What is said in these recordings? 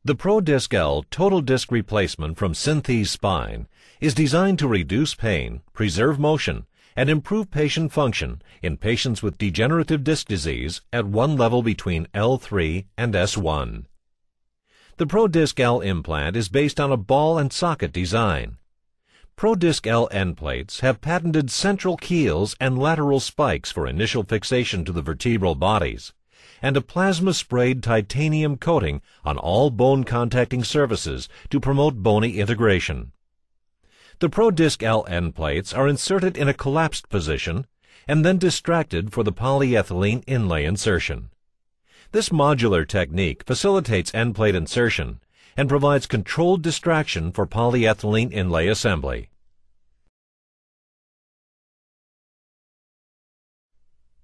The prodisc L total disc replacement from Synthes Spine is designed to reduce pain, preserve motion, and improve patient function in patients with degenerative disc disease at one level between L3 and S1. The prodisc L implant is based on a ball and socket design. Prodisc L end plates have patented central keels and lateral spikes for initial fixation to the vertebral bodies, and a plasma-sprayed titanium coating on all bone-contacting surfaces to promote bony integration. The prodisc L end plates are inserted in a collapsed position and then distracted for the polyethylene inlay insertion. This modular technique facilitates end plate insertion and provides controlled distraction for polyethylene inlay assembly.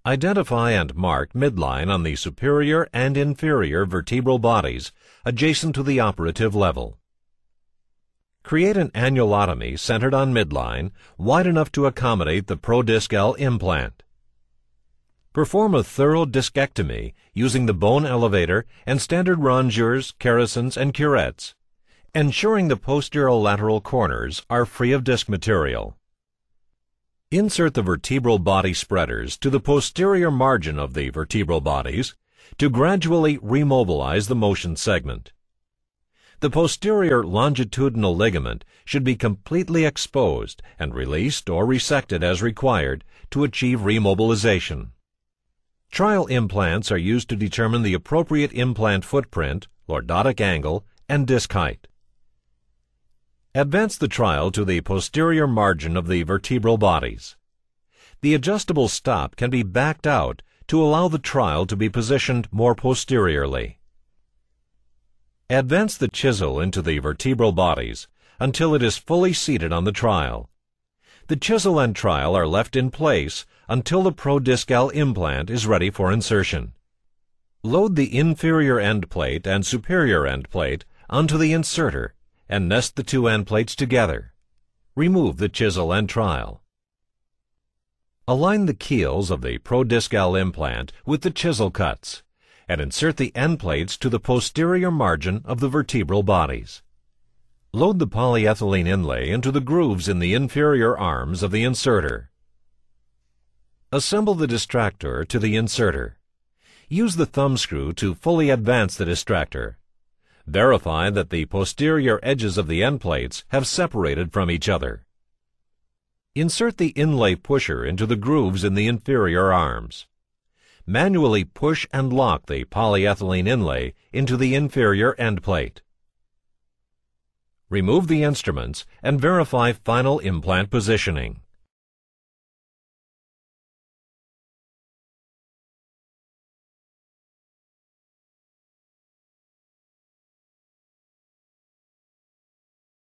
Identify and mark midline on the superior and inferior vertebral bodies adjacent to the operative level. Create an annulotomy centered on midline, wide enough to accommodate the prodisc L implant. Perform a thorough discectomy using the bone elevator and standard rongeurs, Kerrisons, and curettes, ensuring the posterolateral corners are free of disc material. Insert the vertebral body spreaders to the posterior margin of the vertebral bodies to gradually remobilize the motion segment. The posterior longitudinal ligament should be completely exposed and released or resected as required to achieve remobilization. Trial implants are used to determine the appropriate implant footprint, lordotic angle, and disc height. Advance the trial to the posterior margin of the vertebral bodies. The adjustable stop can be backed out to allow the trial to be positioned more posteriorly. Advance the chisel into the vertebral bodies until it is fully seated on the trial. The chisel and trial are left in place until the prodisc L implant is ready for insertion. Load the inferior end plate and superior end plate onto the inserter and nest the two end plates together. Remove the chisel and trial. Align the keels of the prodisc L implant with the chisel cuts and insert the end plates to the posterior margin of the vertebral bodies. Load the polyethylene inlay into the grooves in the inferior arms of the inserter. Assemble the distractor to the inserter. Use the thumb screw to fully advance the distractor. Verify that the posterior edges of the end plates have separated from each other. Insert the inlay pusher into the grooves in the inferior arms. Manually push and lock the polyethylene inlay into the inferior end plate. Remove the instruments and verify final implant positioning.